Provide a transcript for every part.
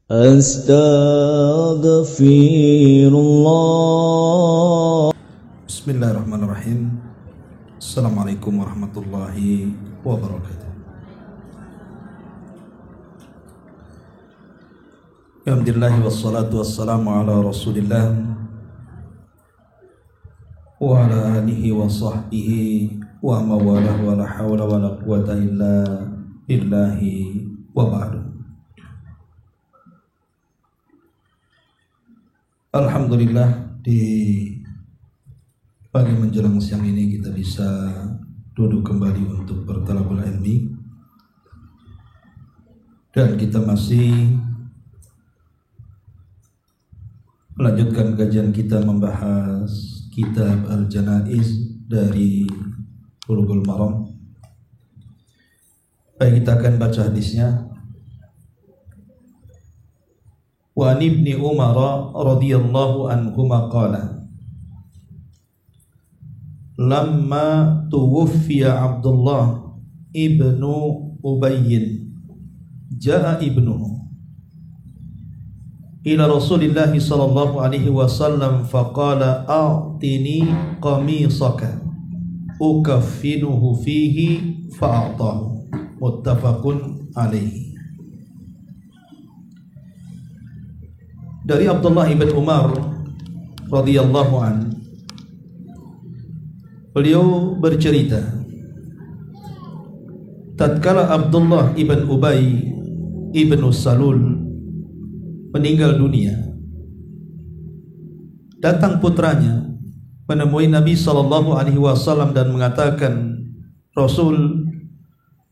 Astaghfirullah. Bismillahirrahmanirrahim. Assalamualaikum warahmatullahi wabarakatuh. Alhamdulillah wassalatu wassalamu ala Rasulillah wa ala alihi wa sahbihi wa mawalah wa la hawla wa la quwata illa billahi wa ba'du. Alhamdulillah, di pagi menjelang siang ini kita bisa duduk kembali untuk bertalabul ilmi, dan kita masih melanjutkan kajian kita membahas kitab Al-Janaiz dari Bulughul Maram. Baik, kita akan baca hadisnya. Wa an Ibni Umar radhiyallahu anhuma qala lamma tuwfiya Abdullah ibnu Ubayy jaa ibnuhu ila Rasulillah sallallahu alaihi wasallam faqala a'tini qamisaka ukaffinuhu fihi fa'atahu, muttafaqun alaihi. Dari Abdullah ibn Umar radhiyallahu an, beliau bercerita, tatkala Abdullah ibn Ubay ibn Salul meninggal dunia, datang putranya menemui Nabi sallallahu alaihi wasallam dan mengatakan, Rasul,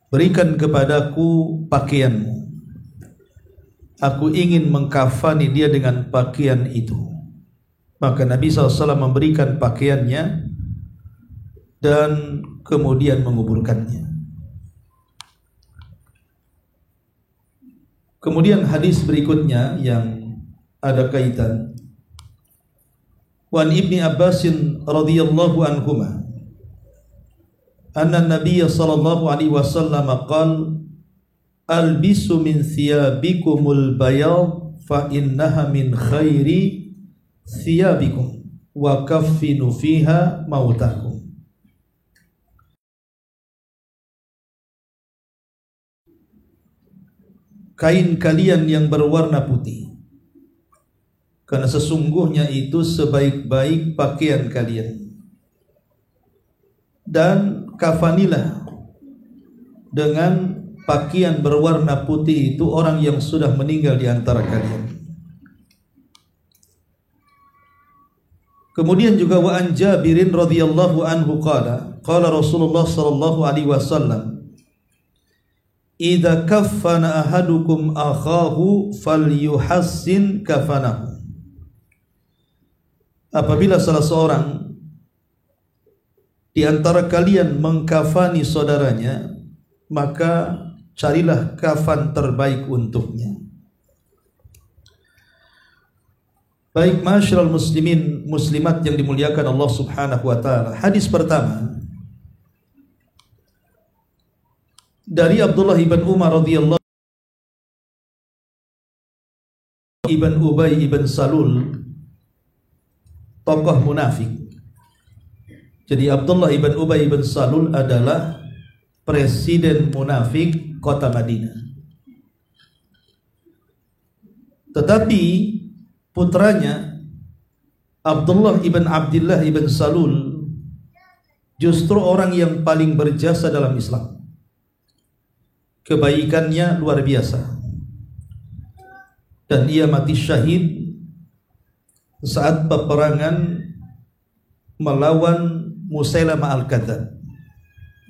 berikan kepadaku pakaianmu. Aku ingin mengkafani dia dengan pakaian itu. Maka Nabi SAW memberikan pakaiannya dan kemudian menguburkannya. Kemudian hadis berikutnya yang ada kaitan. Wa an Ibni Abbas radhiyallahu anhuma anna Nabiy sallallahu alaihi wasallam qala albisu min thiyabikumul bayad fa innaha min khairi thiyabikum wa kaffinu fiha mautakum. Kain kalian yang berwarna putih, karena sesungguhnya itu sebaik-baik pakaian kalian, dan kafanilah dengan pakaian berwarna putih itu orang yang sudah meninggal di antara kalian. Kemudian juga wa an Jabirin radhiyallahu anhu qala qala Rasulullah sallallahu alaihi wasallam, idza kaffana ahadukum akhahu falyuhassin kafanahu. Apabila salah seorang di antara kalian mengkafani saudaranya, maka carilah kafan terbaik untuknya. Baik, ma'asyiral muslimin muslimat yang dimuliakan Allah Subhanahu wa taala. Hadis pertama dari Abdullah ibn Umar radhiyallahu ibn Ubay ibn Salul, tokoh munafik. Jadi Abdullah ibn Ubay ibn Salul adalah presiden munafik kota Madinah. Tetapi putranya Abdullah ibn Abdullah ibn Salul justru orang yang paling berjasa dalam Islam. Kebaikannya luar biasa, dan ia mati syahid saat peperangan melawan Musailamah al-Kadzdzab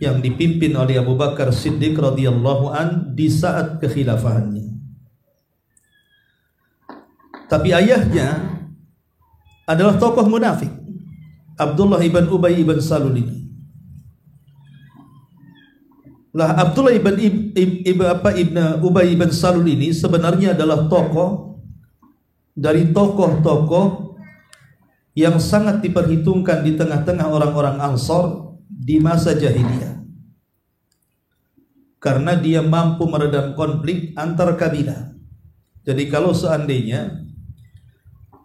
yang dipimpin oleh Abu Bakar Siddiq radhiyallahu an di saat kekhilafahannya. Tapi ayahnya adalah tokoh munafik, Abdullah ibn Ubay ibn Salul ini. Lah Abdullah ibn Ubay ibn Salul ini sebenarnya adalah tokoh dari tokoh-tokoh yang sangat diperhitungkan di tengah-tengah orang-orang Ansor di masa jahiliyah. karena dia mampu meredam konflik antar kabilah. Jadi kalau seandainya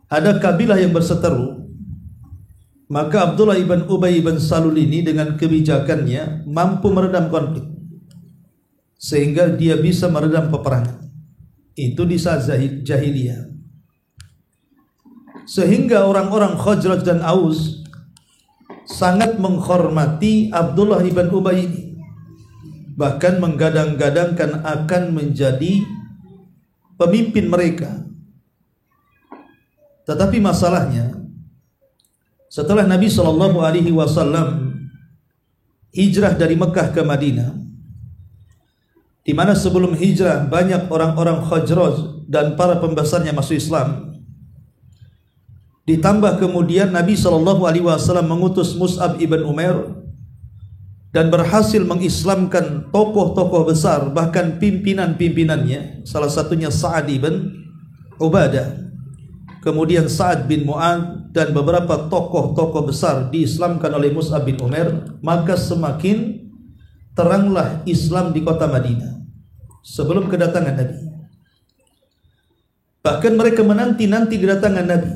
ada kabilah yang berseteru, maka Abdullah ibn Ubay ibn Salul ini dengan kebijakannya mampu meredam konflik, sehingga dia bisa meredam peperangan. Itu di saat jahiliyah. Sehingga orang-orang Khazraj dan Aus sangat menghormati Abdullah ibn Ubay ini, bahkan menggadang-gadangkan akan menjadi pemimpin mereka. Tetapi masalahnya, setelah Nabi SAW hijrah dari Mekah ke Madinah, di mana sebelum hijrah banyak orang-orang Khazraj dan para pembesarnya masuk Islam, ditambah kemudian Nabi SAW mengutus Mus'ab ibn Umair dan berhasil mengislamkan tokoh-tokoh besar, bahkan pimpinan-pimpinannya, salah satunya Sa'ad ibn Ubadah, kemudian Sa'ad bin Mu'ad dan beberapa tokoh-tokoh besar diislamkan oleh Mus'ab bin Umair. Maka semakin teranglah Islam di kota Madinah sebelum kedatangan Nabi. Bahkan mereka menanti-nanti kedatangan Nabi,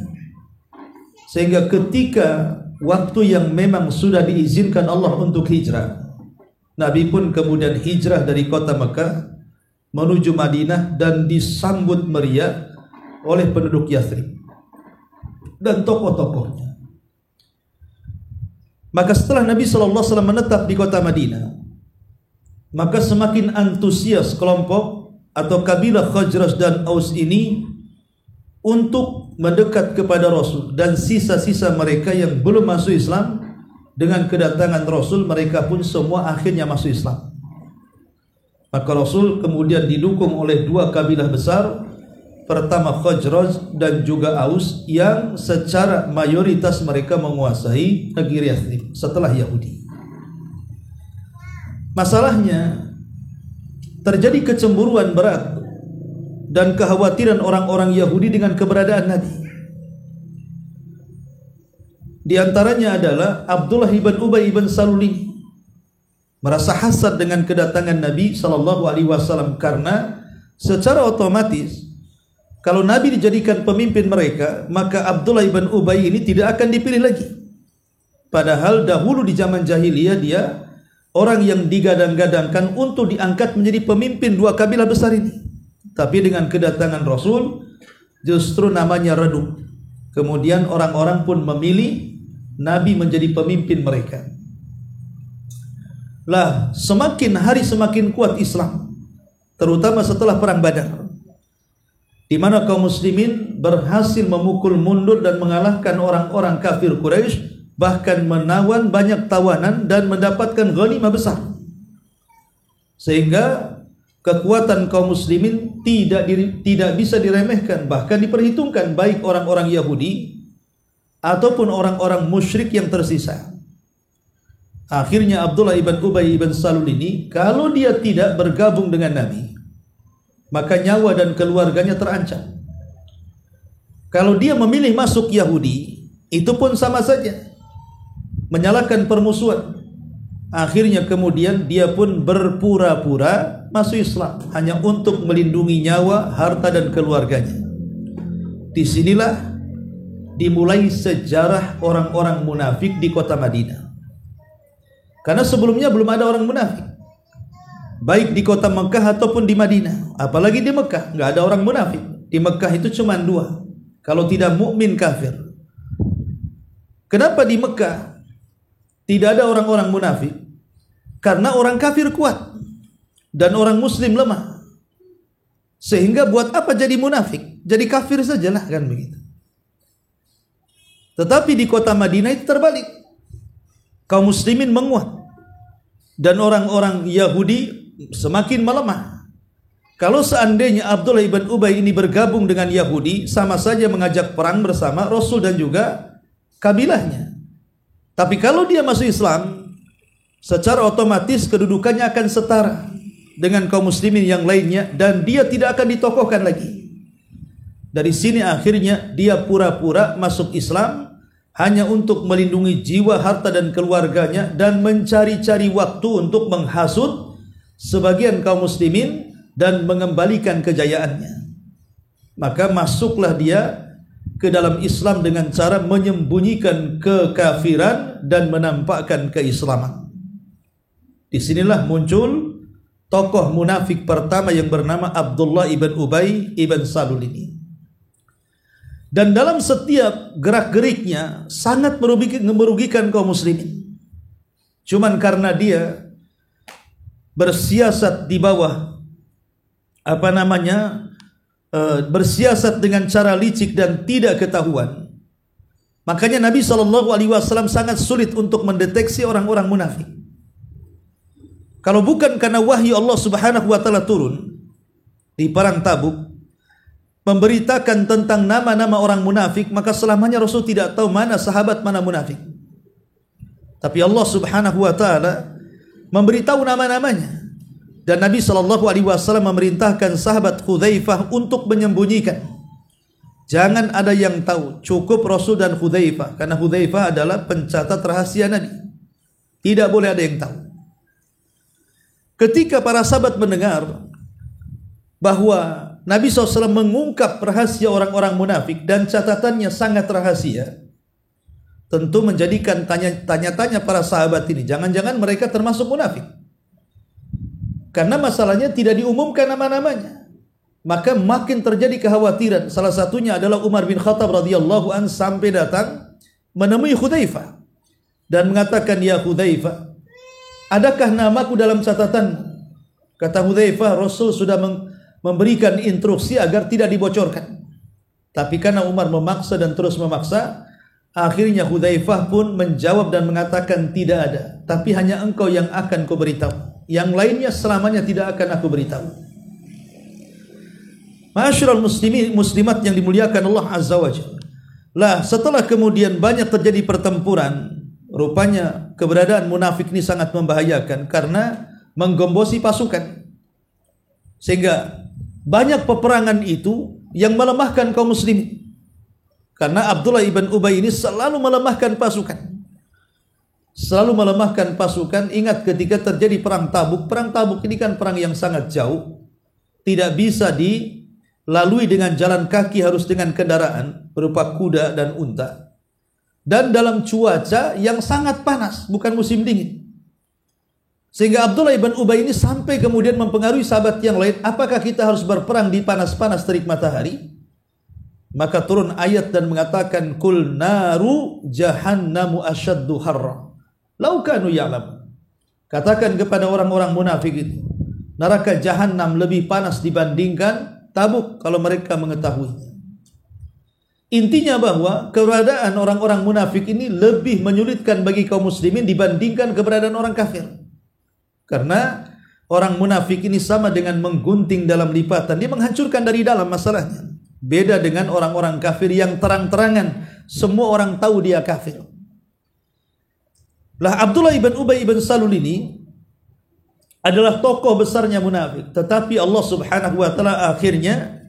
sehingga ketika waktu yang memang sudah diizinkan Allah untuk hijrah, Nabi pun kemudian hijrah dari kota Mekah menuju Madinah dan disambut meriah oleh penduduk Yathrib dan tokoh-tokohnya. Maka setelah Nabi SAW menetap di kota Madinah, maka semakin antusias kelompok atau kabilah Khazraj dan Aus ini untuk mendekat kepada Rasul, dan sisa-sisa mereka yang belum masuk Islam, dengan kedatangan Rasul mereka pun semua akhirnya masuk Islam. Maka Rasul kemudian didukung oleh dua kabilah besar, pertama Khazraj dan juga Aus, yang secara mayoritas mereka menguasai negeri Yathrib setelah Yahudi. Masalahnya, terjadi kecemburuan berat dan kekhawatiran orang-orang Yahudi dengan keberadaan Nabi. Di antaranya adalah Abdullah ibn Ubay ibn Salul ini merasa hasad dengan kedatangan Nabi SAW, karena secara otomatis kalau Nabi dijadikan pemimpin mereka, maka Abdullah ibn Ubay ini tidak akan dipilih lagi. Padahal dahulu di zaman jahiliyah dia orang yang digadang-gadangkan untuk diangkat menjadi pemimpin dua kabilah besar ini. Tapi dengan kedatangan Rasul, justru namanya redup. Kemudian orang-orang pun memilih Nabi menjadi pemimpin mereka. Lah, semakin hari semakin kuat Islam, terutama setelah perang Badar, di mana kaum muslimin berhasil memukul mundur dan mengalahkan orang-orang kafir Quraisy, bahkan menawan banyak tawanan dan mendapatkan ghanimah besar. Sehingga kekuatan kaum muslimin tidak bisa diremehkan, bahkan diperhitungkan baik orang-orang Yahudi ataupun orang-orang musyrik yang tersisa. Akhirnya Abdullah ibn Ubay ibn Salul ini, kalau dia tidak bergabung dengan Nabi, maka nyawa dan keluarganya terancam. Kalau dia memilih masuk Yahudi, itu pun sama saja menyalakan permusuhan. Akhirnya kemudian dia pun berpura-pura masuk Islam hanya untuk melindungi nyawa, harta dan keluarganya. Disinilah dimulai sejarah orang-orang munafik di kota Madinah. Karena sebelumnya belum ada orang munafik, baik di kota Mekah ataupun di Madinah. Apalagi di Mekah nggak ada orang munafik. Di Mekah itu cuma dua, kalau tidak mukmin kafir. Kenapa di Mekah tidak ada orang-orang munafik? Karena orang kafir kuat dan orang muslim lemah. Sehingga buat apa jadi munafik? Jadi kafir sajalah, kan begitu. Tetapi di kota Madinah itu terbalik. Kaum muslimin menguat dan orang-orang Yahudi semakin melemah. Kalau seandainya Abdullah ibn Ubay ini bergabung dengan Yahudi, sama saja mengajak perang bersama Rasul dan juga kabilahnya. Tapi kalau dia masuk Islam, secara otomatis kedudukannya akan setara dengan kaum muslimin yang lainnya, dan dia tidak akan ditokohkan lagi. Dari sini akhirnya dia pura-pura masuk Islam hanya untuk melindungi jiwa, harta dan keluarganya, dan mencari-cari waktu untuk menghasut sebagian kaum muslimin dan mengembalikan kejayaannya. maka masuklah dia ke dalam Islam dengan cara menyembunyikan kekafiran dan menampakkan keislaman. Disinilah muncul tokoh munafik pertama yang bernama Abdullah ibn Ubay ibn Salul ini. Dan dalam setiap gerak-geriknya sangat merugikan kaum muslimin. Cuman karena dia bersiasat di bawah bersiasat dengan cara licik dan tidak ketahuan, makanya Nabi SAW sangat sulit untuk mendeteksi orang-orang munafik. Kalau bukan karena wahyu Allah Subhanahu wa taala turun di perang Tabuk memberitakan tentang nama-nama orang munafik, maka selamanya Rasul tidak tahu mana sahabat mana munafik. Tapi Allah Subhanahu wa taala memberitahu nama-namanya. Dan Nabi SAW memerintahkan sahabat Hudzaifah untuk menyembunyikan. Jangan ada yang tahu, cukup Rasul dan Hudzaifah, karena Hudzaifah adalah pencatat rahasia Nabi. Tidak boleh ada yang tahu. Ketika para sahabat mendengar bahwa Nabi SAW mengungkap rahasia orang-orang munafik dan catatannya sangat rahasia, tentu menjadikan tanya-tanya para sahabat ini, jangan-jangan mereka termasuk munafik. Karena masalahnya tidak diumumkan nama-namanya, maka makin terjadi kekhawatiran. Salah satunya adalah Umar bin Khattab radhiyallahu an sampai datang menemui Hudzaifah dan mengatakan, "Ya Hudzaifah, adakah namaku dalam catatanmu?" Kata Hudzaifah, Rasul sudah memberikan instruksi agar tidak dibocorkan. Tapi karena Umar memaksa dan terus memaksa, akhirnya Hudzaifah pun menjawab dan mengatakan, "Tidak ada, tapi hanya engkau yang akan kuberitahu. Yang lainnya selamanya tidak akan aku beritahu." Ma'asyiral muslimin muslimat yang dimuliakan Allah Azza wa Jalla. Lah, setelah kemudian banyak terjadi pertempuran, rupanya keberadaan munafik ini sangat membahayakan karena menggombosi pasukan. Sehingga banyak peperangan itu yang melemahkan kaum muslimin. Karena Abdullah ibn Ubay ini selalu melemahkan pasukan. Selalu melemahkan pasukan. Ingat ketika terjadi perang Tabuk. Perang Tabuk ini kan perang yang sangat jauh, tidak bisa dilalui dengan jalan kaki, harus dengan kendaraan berupa kuda dan unta, dan dalam cuaca yang sangat panas, bukan musim dingin. Sehingga Abdullah ibn Ubay ini sampai kemudian mempengaruhi sahabat yang lain, apakah kita harus berperang di panas-panas terik matahari? Maka turun ayat dan mengatakan, "Kul naru jahannamu asyaddu harra lau kanu ya'lamun." Katakan kepada orang-orang munafik itu, neraka jahanam lebih panas dibandingkan Tabuk kalau mereka mengetahuinya. Intinya bahwa keberadaan orang-orang munafik ini lebih menyulitkan bagi kaum muslimin dibandingkan keberadaan orang kafir. Karena orang munafik ini sama dengan menggunting dalam lipatan, dia menghancurkan dari dalam masalahnya. Beda dengan orang-orang kafir yang terang-terangan semua orang tahu dia kafir. Lah, Abdullah ibn Ubay ibn Salul ini adalah tokoh besarnya munafik, tetapi Allah Subhanahu wa taala akhirnya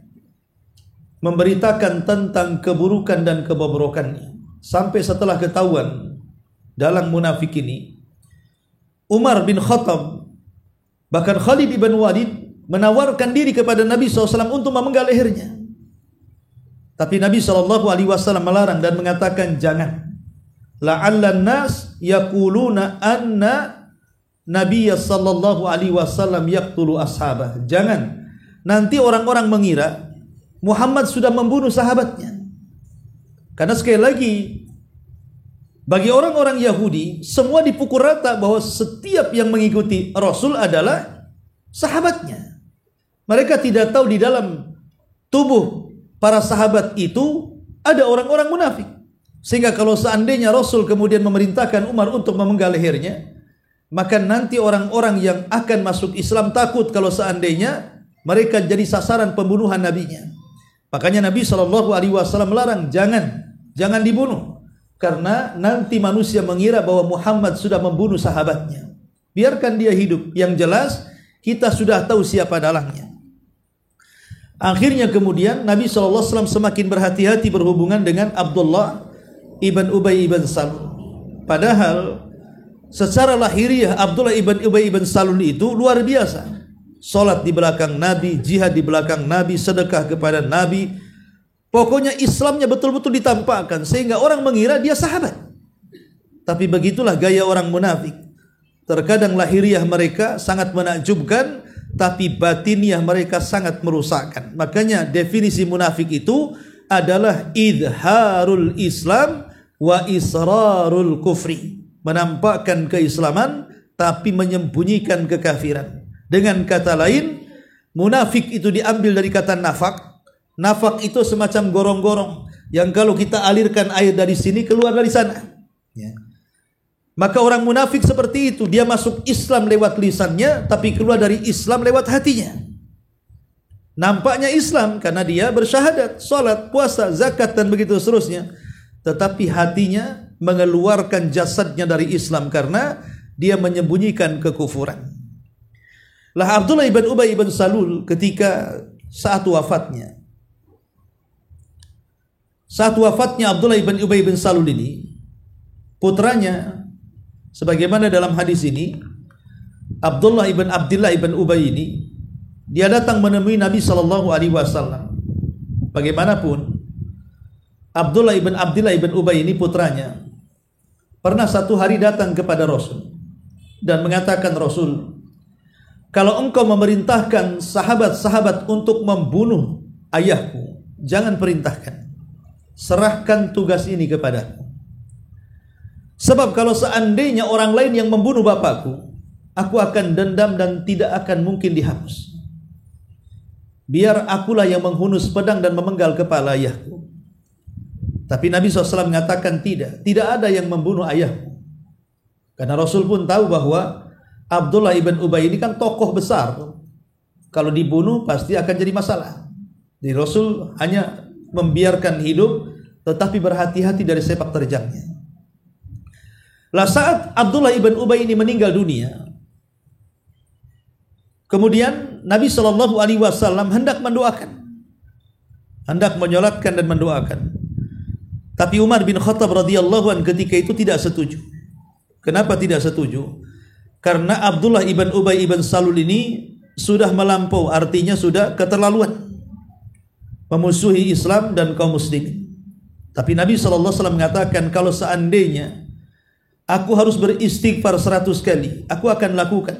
memberitakan tentang keburukan dan kebobrokannya. Sampai setelah ketahuan dalam munafik ini, Umar bin Khattab, bahkan Khalid ibn Walid menawarkan diri kepada Nabi SAW untuk memenggal lehernya. Tapi Nabi SAW melarang dan mengatakan, jangan. La'allan nas yaquluna anna Nabi sallallahu alaihi wasallam yaqtulu ashabah. Jangan nanti orang-orang mengira Muhammad sudah membunuh sahabatnya. Karena sekali lagi, bagi orang-orang Yahudi semua dipukul rata bahwa setiap yang mengikuti Rasul adalah sahabatnya. Mereka tidak tahu di dalam tubuh para sahabat itu ada orang-orang munafik. Sehingga kalau seandainya Rasul kemudian memerintahkan Umar untuk memenggal lehernya, maka nanti orang-orang yang akan masuk Islam takut kalau seandainya mereka jadi sasaran pembunuhan nabinya. Makanya Nabi SAW melarang, jangan dibunuh, karena nanti manusia mengira bahwa Muhammad sudah membunuh sahabatnya. Biarkan dia hidup. Yang jelas kita sudah tahu siapa dalangnya. Akhirnya kemudian Nabi SAW semakin berhati-hati berhubungan dengan Abdullah ibn Ubay ibn Salul. Padahal secara lahiriah Abdullah ibn Ubay ibn Salul itu luar biasa. salat di belakang Nabi, jihad di belakang Nabi, sedekah kepada Nabi. Pokoknya Islamnya betul-betul ditampakkan sehingga orang mengira dia sahabat. Tapi begitulah gaya orang munafik. Terkadang lahiriah mereka sangat menakjubkan, tapi batiniah mereka sangat merusakkan. Makanya definisi munafik itu adalah idharul Islam wa israrul kufri. Menampakkan keislaman tapi menyembunyikan kekafiran. Dengan kata lain, munafik itu diambil dari kata nafak. Nafak itu semacam gorong-gorong yang kalau kita alirkan air dari sini keluar dari sana. Ya. Maka orang munafik seperti itu, dia masuk Islam lewat lisannya, tapi keluar dari Islam lewat hatinya. Nampaknya Islam karena dia bersyahadat, salat, puasa, zakat dan begitu seterusnya. Tetapi hatinya mengeluarkan jasadnya dari Islam karena dia menyembunyikan kekufuran. Lah Abdullah ibn Ubay ibn Salul ketika saat wafatnya Abdullah ibn Ubay ibn Salul ini, putranya, sebagaimana dalam hadis ini, Abdullah ibn Ubay ini, dia datang menemui Nabi SAW. Bagaimanapun, Abdullah ibn Ubay ini putranya, pernah satu hari datang kepada Rasul dan mengatakan, Rasul, kalau engkau memerintahkan sahabat-sahabat untuk membunuh ayahku, jangan perintahkan. Serahkan tugas ini kepadaku. Sebab kalau seandainya orang lain yang membunuh bapakku, aku akan dendam dan tidak akan mungkin dihapus. Biar akulah yang menghunus pedang dan memenggal kepala ayahku. Tapi Nabi SAW mengatakan tidak ada yang membunuh ayahku. Karena Rasul pun tahu bahwa Abdullah ibn Ubay ini kan tokoh besar. Kalau dibunuh pasti akan jadi masalah. Jadi Rasul hanya membiarkan hidup, tetapi berhati-hati dari sepak terjangnya. Lah saat Abdullah ibn Ubay ini meninggal dunia, kemudian Nabi SAW hendak mendoakan, hendak menyolatkan dan mendoakan. Tapi Umar bin Khattab radhiyallahu anhu ketika itu tidak setuju. Kenapa tidak setuju? Karena Abdullah ibn Ubay ibn Salul ini sudah melampau, artinya sudah keterlaluan memusuhi Islam dan kaum muslimin. Tapi Nabi SAW mengatakan, kalau seandainya aku harus beristighfar 100 kali, aku akan lakukan.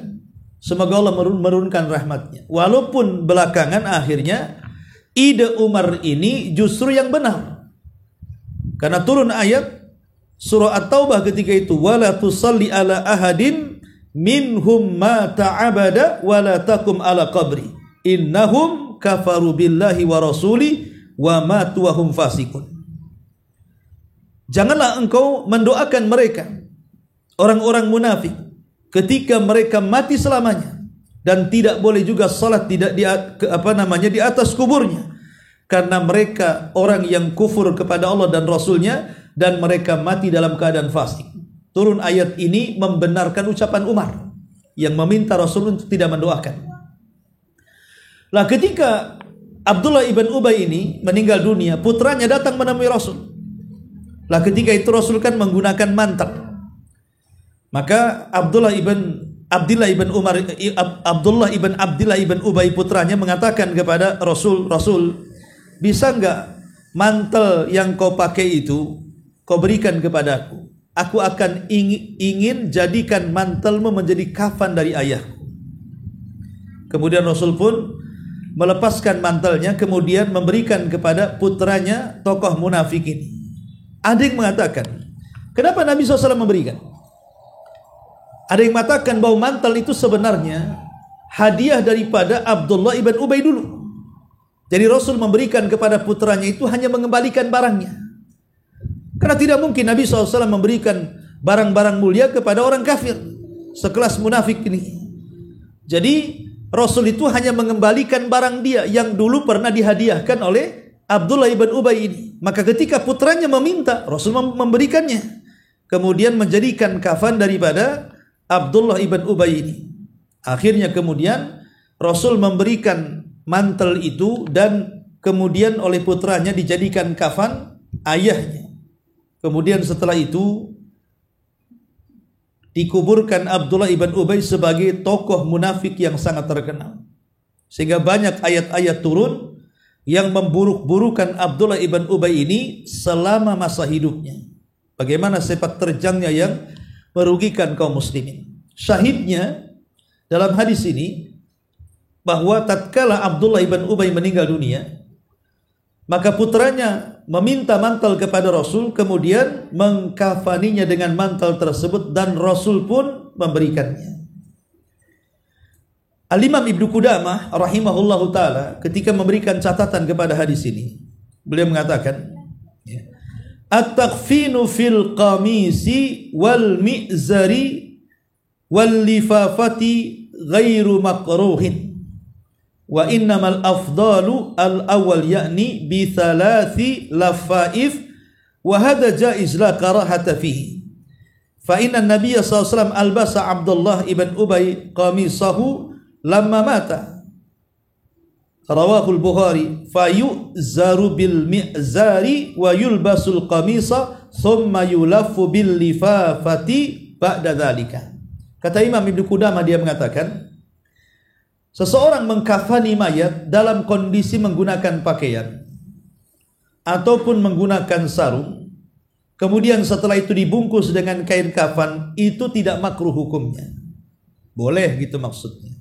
Semoga Allah menurunkan rahmatnya. Walaupun belakangan akhirnya ide Umar ini justru yang benar. Karena turun ayat surah At-Taubah ketika itu, wala tusalli ala ahadin minhum mata abada wala takum ala qabri innahum kafaru billahi wa rasuli wa matu wa hum fasikun. Janganlah engkau mendoakan mereka, orang-orang munafik, ketika mereka mati selamanya, dan tidak boleh juga salat di atas kuburnya, karena mereka orang yang kufur kepada Allah dan Rasulnya, dan mereka mati dalam keadaan fasik. Turun ayat ini membenarkan ucapan Umar yang meminta Rasul untuk tidak mendoakan. Lah ketika Abdullah ibn Ubay ini meninggal dunia, putranya datang menemui Rasul. Lah ketika itu Rasul kan menggunakan mantel. Maka Abdullah ibn Abdullah ibn Ubay putranya mengatakan kepada Rasul, Rasul, bisa enggak mantel yang kau pakai itu kau berikan kepadaku? Aku akan ingin jadikan mantelmu menjadi kafan dari ayahku. Kemudian Rasul pun melepaskan mantelnya, kemudian memberikan kepada putranya tokoh munafik ini. Ada yang mengatakan, kenapa Nabi SAW memberikan? Ada yang mengatakan bahwa mantel itu sebenarnya hadiah daripada Abdullah ibn Ubay dulu. Jadi Rasul memberikan kepada putranya itu hanya mengembalikan barangnya. Karena tidak mungkin Nabi SAW memberikan barang-barang mulia kepada orang kafir sekelas munafik ini. Jadi Rasul itu hanya mengembalikan barang dia yang dulu pernah dihadiahkan oleh Abdullah ibn Ubay ini. Maka ketika putranya meminta, Rasul memberikannya. Kemudian menjadikan kafan daripada Abdullah ibn Ubay ini. Akhirnya kemudian Rasul memberikan mantel itu dan kemudian oleh putranya dijadikan kafan ayahnya. Kemudian setelah itu dikuburkan Abdullah ibn Ubay sebagai tokoh munafik yang sangat terkenal. Sehingga banyak ayat-ayat turun yang memburuk-burukan Abdullah ibn Ubay ini selama masa hidupnya. Bagaimana sepak terjangnya yang merugikan kaum muslimin. Syahidnya dalam hadis ini bahwa tatkala Abdullah ibn Ubay meninggal dunia, maka putranya meminta mantel kepada Rasul, kemudian mengkafaninya dengan mantel tersebut, dan Rasul pun memberikannya. Al-Imam Ibnu Qudamah rahimahullahu ta'ala ketika memberikan catatan kepada hadis ini, beliau mengatakan, at-takfinu fil qamisi wal mi'zari wal lifafati ghairu makruhin wa innamal afdalu al-awwal yakni bi thalathi lafaif wa hadha jaiz la karahata fihi fa inna an-nabiy sallallahu alaihi wasallam albasa Abdullah ibn Ubay qamisahu lamma mata, rawahul Bukhari, fayu'zaru bil mi'zari wa yulbasul qamisa thumma yulaffu bil lifafati ba'da dzalika. Kata Imam Ibnu Qudamah, dia mengatakan, seseorang mengkafani mayat dalam kondisi menggunakan pakaian ataupun menggunakan sarung, kemudian setelah itu dibungkus dengan kain kafan, itu tidak makruh hukumnya. Boleh gitu maksudnya.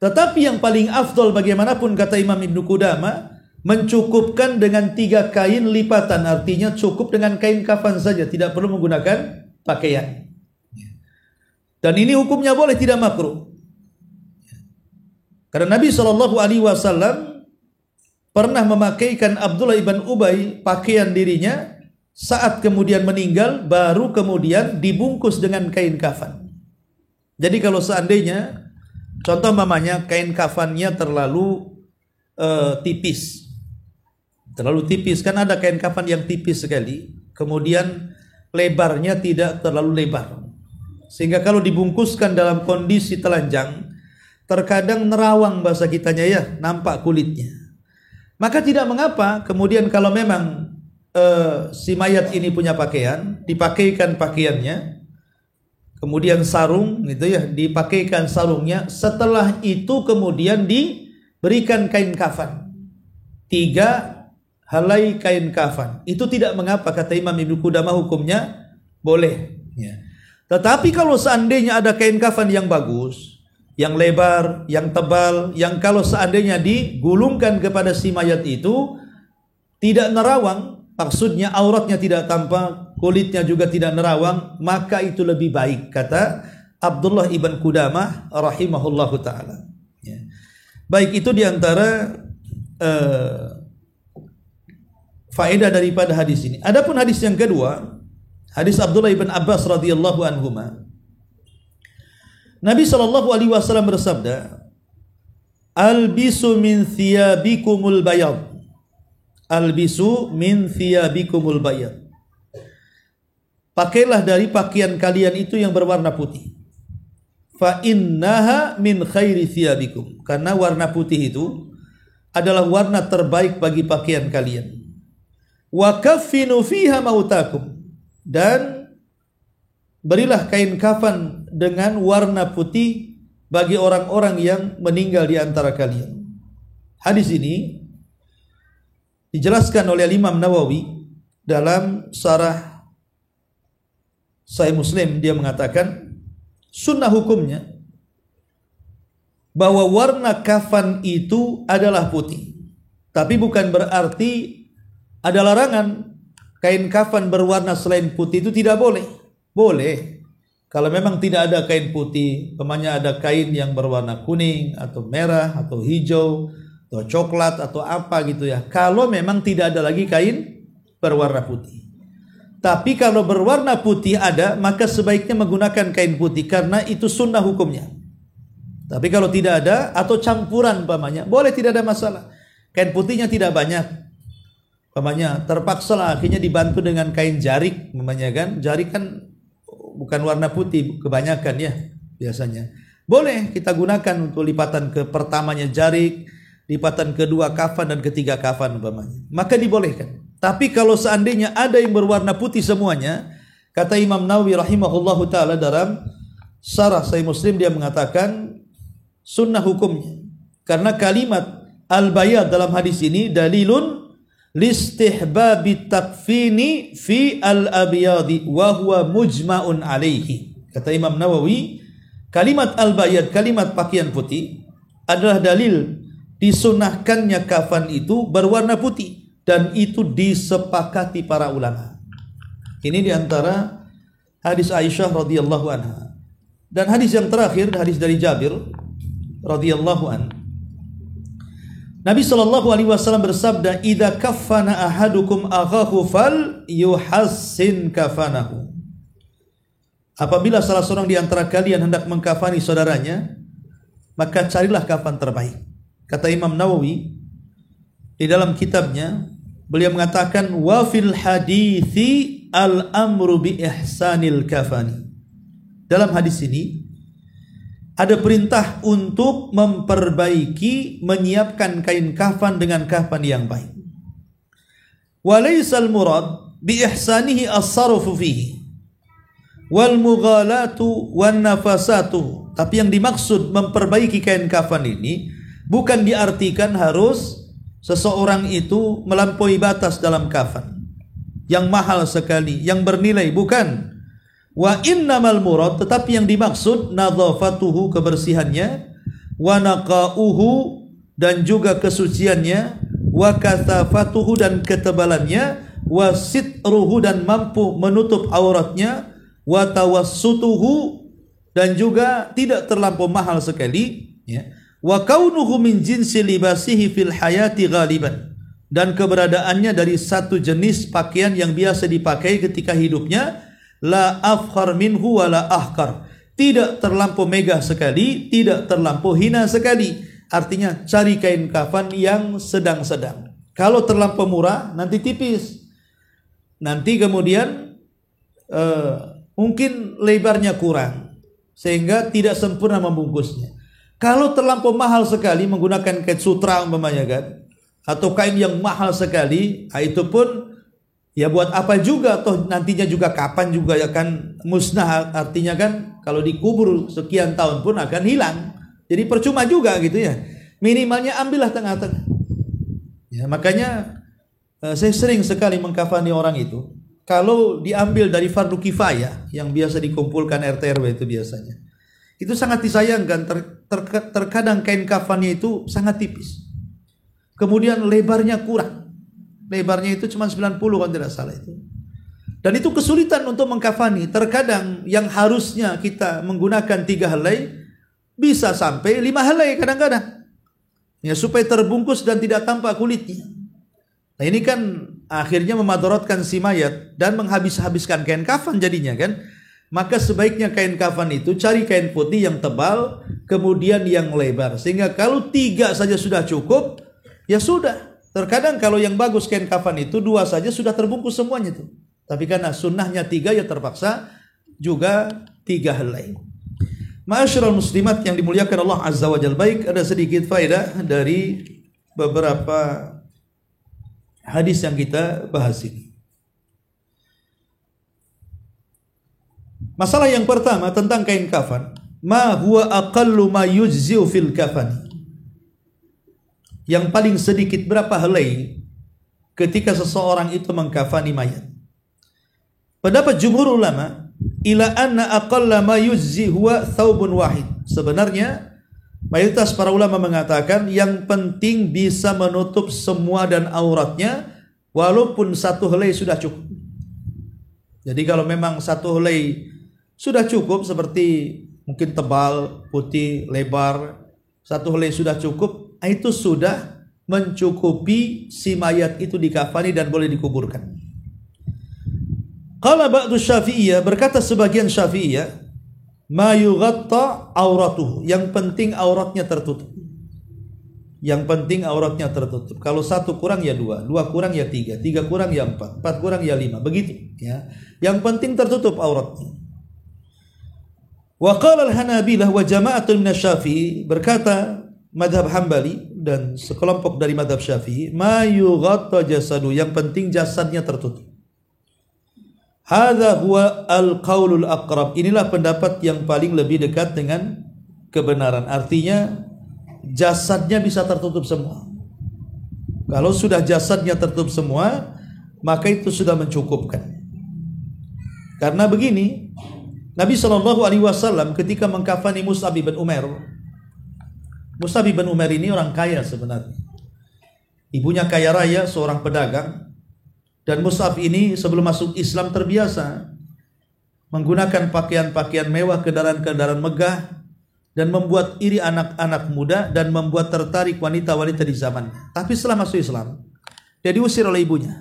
Tetapi yang paling afdol bagaimanapun, kata Imam Ibnu Qudamah, mencukupkan dengan 3 kain lipatan. Artinya cukup dengan kain kafan saja, tidak perlu menggunakan pakaian. Dan ini hukumnya boleh, tidak makruh. Karena Nabi SAW pernah memakaikan Abdullah ibn Ubay pakaian dirinya, saat kemudian meninggal baru kemudian dibungkus dengan kain kafan. Jadi kalau seandainya contoh mamanya kain kafannya terlalu tipis, kan ada kain kafan yang tipis sekali, kemudian lebarnya tidak terlalu lebar, sehingga kalau dibungkuskan dalam kondisi telanjang, terkadang nerawang bahasa kitanya ya, nampak kulitnya. Maka tidak mengapa kemudian kalau memang si mayat ini punya pakaian, dipakaikan pakaiannya, kemudian sarung gitu ya, dipakaikan sarungnya, setelah itu kemudian diberikan kain kafan, 3 helai kain kafan. Itu tidak mengapa, kata Imam Ibnu Qudamah, hukumnya boleh ya. Tetapi kalau seandainya ada kain kafan yang bagus, yang lebar, yang tebal, yang kalau seandainya digulungkan kepada si mayat itu tidak nerawang, maksudnya auratnya tidak tampak, kulitnya juga tidak nerawang, maka itu lebih baik, kata Abdullah ibn Qudamah rahimahullahu ta'ala ya. Baik, itu diantara faedah daripada hadis ini. Adapun hadis yang kedua, hadis Abdullah ibn Abbas radhiyallahu anhuma, Nabi SAW bersabda, albisu min thiyabikumul bayad, albisu min thiyabikumul bayad, pakailah dari pakaian kalian itu yang berwarna putih, fa innaha min khairi thiyabikum, karena warna putih itu adalah warna terbaik bagi pakaian kalian, wa kaffinu fiha mautakum, dan berilah kain kafan dengan warna putih bagi orang-orang yang meninggal di antara kalian. Hadis ini dijelaskan oleh Imam Nawawi dalam Syarah Sahih Muslim. Dia mengatakan sunnah hukumnya bahwa warna kafan itu adalah putih, tapi bukan berarti ada larangan kain kafan berwarna selain putih itu tidak boleh. Boleh kalau memang tidak ada kain putih, umpamanya ada kain yang berwarna kuning atau merah atau hijau atau coklat atau apa gitu ya, kalau memang tidak ada lagi kain berwarna putih. Tapi kalau berwarna putih ada, maka sebaiknya menggunakan kain putih karena itu sunnah hukumnya. Tapi kalau tidak ada atau campuran umpamanya, boleh, tidak ada masalah. Kain putihnya tidak banyak, umpamanya terpaksa lah akhirnya dibantu dengan kain jarik, umpamanya kan, jarik kan bukan warna putih kebanyakan ya biasanya. Boleh kita gunakan untuk lipatan ke pertamanya jarik, lipatan kedua kafan, dan ketiga kafan umpamanya, maka dibolehkan. Tapi kalau seandainya ada yang berwarna putih semuanya, kata Imam Nawawi rahimahullahu ta'ala dalam Syarah Sahih Muslim, dia mengatakan sunnah hukumnya Karena kalimat al-bayad dalam hadis ini dalilun listihbabi takfini fi al-abyadi wa huwa mujma'un alaihi. Kata Imam Nawawi, kalimat al-bayad, kalimat pakaian putih adalah dalil disunahkannya kafan itu berwarna putih, dan itu disepakati para ulama. Ini diantara hadis Aisyah radhiyallahu anha. Dan hadis yang terakhir, hadis dari Jabir radhiyallahu anhu. Nabi sallallahu alaihi wasallam bersabda, "Idza kaffana ahadukum akhahu fal yuhassin kafanahu." Apabila salah seorang di antara kalian hendak mengkafani saudaranya, maka carilah kafan terbaik. Kata Imam Nawawi di dalam kitabnya, beliau mengatakan, "Wa fil hadithi al-amru bi ihsanil kafani." Dalam hadis ini ada perintah untuk memperbaiki, menyiapkan kain kafan dengan kafan yang baik. Walaysal murad bi ihsanihi as-sarfu fihi wal mughalatu wan nafasatu. Tapi yang dimaksud memperbaiki kain kafan ini bukan diartikan harus seseorang itu melampaui batas dalam kafan yang mahal sekali, yang bernilai, bukan. Wa innamal murad, tetapi yang dimaksud nadhafatuhu, kebersihannya, wa naqauhu, dan juga kesuciannya, wa kathafatuhu, dan ketebalannya, wa sitruhu, dan mampu menutup auratnya, wa tawassutuhu, dan juga tidak terlampau mahal sekali, ya. Wa kaunuhu min jinsi libasihi fil hayati ghaliban, dan keberadaannya dari satu jenis pakaian yang biasa dipakai ketika hidupnya, la afkhar minhu wa la ahkar, tidak terlampau megah sekali, tidak terlampau hina sekali. Artinya cari kain kafan yang sedang-sedang. Kalau terlampau murah nanti tipis, nanti kemudian mungkin lebarnya kurang sehingga tidak sempurna membungkusnya. Kalau terlampau mahal sekali menggunakan kain sutra umpamanya kan, atau kain yang mahal sekali, itu pun ya buat apa juga, toh nantinya juga kapan juga akan musnah, artinya kan kalau dikubur sekian tahun pun akan hilang. Jadi percuma juga gitu ya. Minimalnya ambillah tengah-tengah. Ya, makanya saya sering sekali mengkafani orang itu. Kalau diambil dari fardu kifayah yang biasa dikumpulkan RT RW itu biasanya, itu sangat disayangkan. Terkadang kain kafannya itu sangat tipis. Kemudian lebarnya kurang. Lebarnya itu cuma 90 kalau tidak salah itu. Dan itu kesulitan untuk mengkafani. Terkadang yang harusnya kita menggunakan 3 helai bisa sampai 5 helai kadang-kadang. Ya, supaya terbungkus dan tidak tampak kulitnya. Nah, ini kan akhirnya memadaratkan si mayat dan menghabis-habiskan kain kafan jadinya kan. Maka sebaiknya kain kafan itu cari kain putih yang tebal, kemudian yang lebar. Sehingga kalau 3 saja sudah cukup, ya sudah. Terkadang kalau yang bagus kain kafan itu 2 saja sudah terbungkus semuanya tuh. Tapi karena sunnahnya 3 ya terpaksa juga 3 helai. Ma'asyiral muslimat yang dimuliakan Allah Azza wa Jalla, baik, ada sedikit faedah dari beberapa hadis yang kita bahas ini. Masalah yang pertama tentang kain kafan, ma huwa aqallu ma yujzi'u fil kafan. Yang paling sedikit berapa helai ketika seseorang itu mengkafani mayat. Pendapat jumhur ulama, ila anna aqalla ma yujzi huwa thawbun wahid. Sebenarnya mayoritas para ulama mengatakan yang penting bisa menutup semua dan auratnya, walaupun 1 helai sudah cukup. Jadi kalau memang 1 helai sudah cukup, seperti mungkin tebal, putih, lebar, 1 helai sudah cukup, itu sudah mencukupi si mayat itu dikafani dan boleh dikuburkan. Qala ba'du Syafi'iyah, berkata sebagian Syafi'iyah, ma yughatta auratuhu, yang penting auratnya tertutup. Yang penting auratnya tertutup. Kalau 1 kurang ya 2, 2 kurang ya 3, 3 kurang ya 4, 4 kurang ya 5, begitu ya. Yang penting tertutup auratnya. Wa qala al-Hanabilah wa jama'atun minasy-Syafi'i, berkata madhab Hambali dan sekelompok dari madhab Syafi'i, ma yughatta jasadu, yang penting jasadnya tertutup. Hadza huwa al-qaulul aqrab, inilah pendapat yang paling lebih dekat dengan kebenaran. Artinya jasadnya bisa tertutup semua. Kalau sudah jasadnya tertutup semua, maka itu sudah mencukupkan. Karena begini, Nabi SAW ketika mengkafani Mus'ab bin Umair, Mus'ab bin Umair ini orang kaya sebenarnya. Ibunya kaya raya, seorang pedagang. Dan Mus'ab ini sebelum masuk Islam terbiasa menggunakan pakaian-pakaian mewah, kendaraan-kendaraan megah, dan membuat iri anak-anak muda dan membuat tertarik wanita-wanita di zamannya. Tapi setelah masuk Islam, dia diusir oleh ibunya.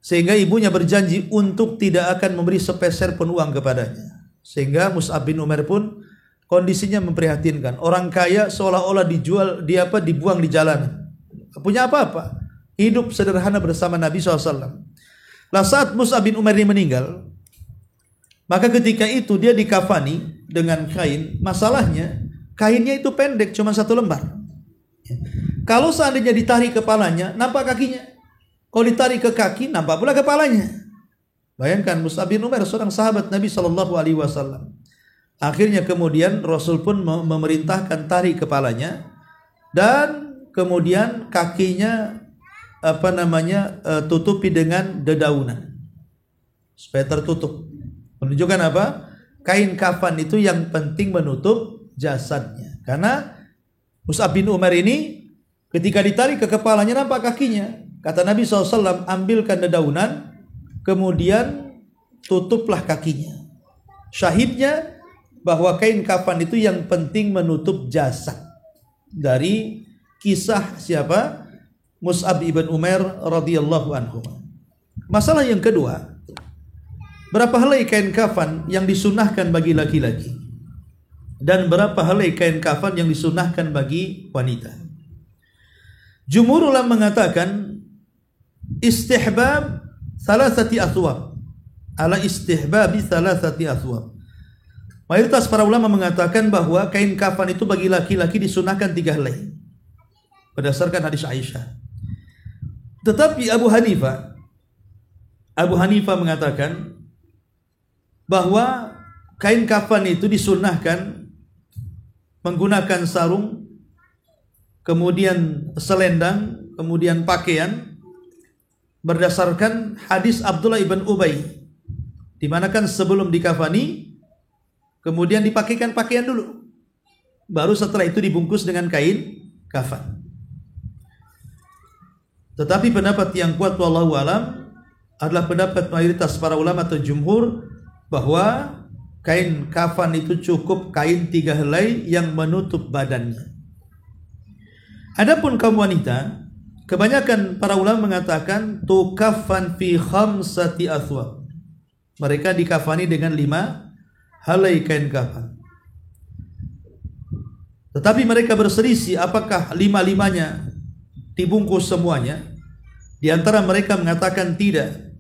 Sehingga ibunya berjanji untuk tidak akan memberi sepeser pun uang kepadanya. Sehingga Mus'ab bin Umair pun kondisinya memprihatinkan. Orang kaya seolah-olah dibuang di jalanan. Tidak punya apa-apa. Hidup sederhana bersama Nabi SAW. Lah saat Mus'ab bin Umair ini meninggal, maka ketika itu dia dikafani dengan kain. Masalahnya kainnya itu pendek, cuma 1 lembar. Kalau seandainya ditarik kepalanya, nampak kakinya. Kalau ditarik ke kaki, nampak pula kepalanya. Bayangkan Mus'ab bin Umair seorang sahabat Nabi SAW. Akhirnya kemudian Rasul pun memerintahkan tarik kepalanya dan kemudian kakinya tutupi dengan dedaunan supaya tertutup. Menunjukkan apa? Kain kafan itu yang penting menutup jasadnya. Karena Mus'ab bin Umair ini ketika ditarik ke kepalanya nampak kakinya. Kata Nabi SAW, ambilkan dedaunan, kemudian tutuplah kakinya. Syahidnya bahwa kain kafan itu yang penting menutup jasad. Dari kisah siapa? Mus'ab ibn Umair radhiyallahu anhu. Masalah yang kedua, berapa helai kain kafan yang disunahkan bagi laki-laki dan berapa helai kain kafan yang disunahkan bagi wanita? Jumhur ulama mengatakan istihbab thalathati athwab, ala istihbabi thalathati athwab. Mayoritas para ulama mengatakan bahwa kain kafan itu bagi laki-laki disunahkan 3 helai berdasarkan hadis Aisyah. Tetapi Abu Hanifah mengatakan bahwa kain kafan itu disunahkan menggunakan sarung, kemudian selendang, kemudian pakaian, berdasarkan hadis Abdullah ibn Ubay, di mana kan sebelum dikafani kemudian dipakaikan pakaian dulu, baru setelah itu dibungkus dengan kain kafan. Tetapi pendapat yang kuat wallahu alam adalah pendapat mayoritas para ulama atau jumhur bahwa kain kafan itu cukup kain 3 helai yang menutup badannya. Adapun kaum wanita, kebanyakan para ulama mengatakan tukaffan fi 5 athwab. Mereka dikafani dengan 5 helai kain kafan. Tetapi mereka berselisih apakah 5-5-nya dibungkus semuanya. Di antara mereka mengatakan tidak,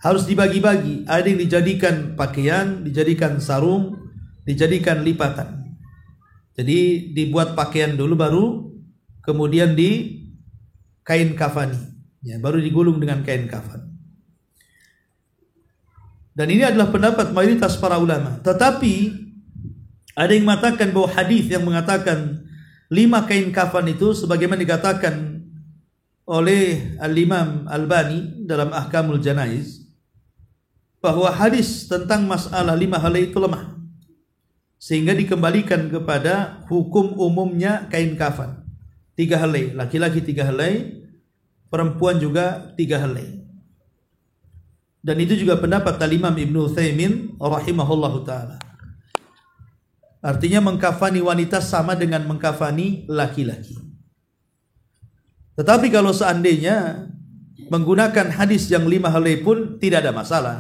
harus dibagi-bagi. Ada yang dijadikan pakaian, dijadikan sarung, dijadikan lipatan. Jadi dibuat pakaian dulu, baru kemudian di kain kafani, ya, baru digulung dengan kain kafan. Dan ini adalah pendapat mayoritas para ulama. Tetapi ada yang mengatakan bahwa hadis yang mengatakan 5 kain kafan itu, sebagaimana dikatakan oleh Al-Imam Albani dalam Ahkamul Janaiz, bahwa hadis tentang masalah 5 helai itu lemah, sehingga dikembalikan kepada hukum umumnya kain kafan 3 helai, laki-laki 3 helai, perempuan juga 3 helai. Dan itu juga pendapat Al-Imam Ibnu Utsaimin rahimahullahu taala. Artinya mengkafani wanita sama dengan mengkafani laki-laki. Tetapi kalau seandainya menggunakan hadis yang 5 helai pun tidak ada masalah.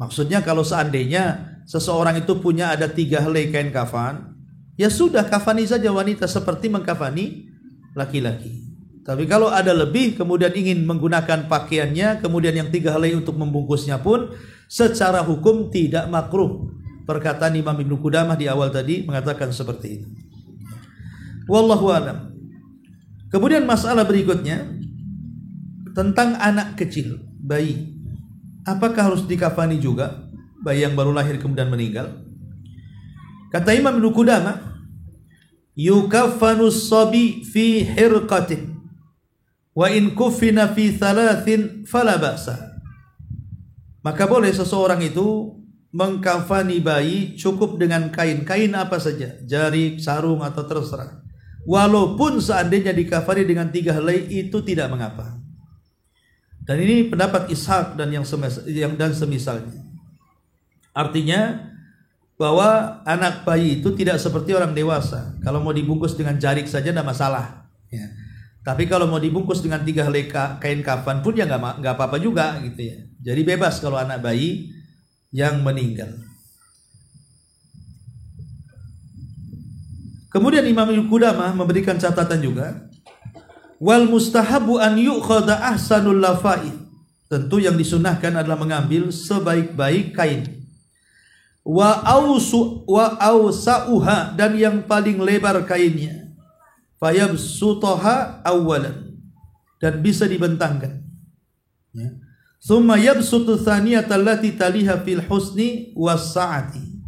Maksudnya kalau seandainya seseorang itu punya ada 3 helai kain kafan, ya sudah, kafani saja wanita seperti mengkafani laki-laki. Tapi kalau ada lebih kemudian ingin menggunakan pakaiannya, kemudian yang 3 helai untuk membungkusnya pun secara hukum tidak makruh. Perkataan Imam Ibnu Qudamah di awal tadi mengatakan seperti itu. Wallahu a'lam. Kemudian masalah berikutnya tentang anak kecil, bayi. Apakah harus dikafani juga bayi yang baru lahir kemudian meninggal? Kata Imam Ibnu Qudamah, yukaffanus sabi fi hirqatin wa in kuffina fi thalathin fala ba'sa. Maka boleh seseorang itu mengkafani bayi cukup dengan kain apa saja, jarik, sarung atau terserah. Walaupun seandainya dikafani dengan 3 helai itu tidak mengapa. Dan ini pendapat Ishaq dan dan semisalnya. Artinya bahwa anak bayi itu tidak seperti orang dewasa. Kalau mau dibungkus dengan jarik saja tidak masalah. Ya. Tapi kalau mau dibungkus dengan 3 helai kain kafan pun ya nggak apa-apa juga gitu ya. Jadi bebas kalau anak bayi yang meninggal. Kemudian Imam Ibnu Qudamah memberikan catatan juga, wal mustahabu an yu'khadha ahsanul lafai. Tentu yang disunahkan adalah mengambil sebaik-baik kain. Wa awsa'uha, dan yang paling lebar kainnya. Fayabsutaha awwalan, dan bisa dibentangkan. Ya. Thumma yabsutu thaniyata allati taliha fil husni was sa'ati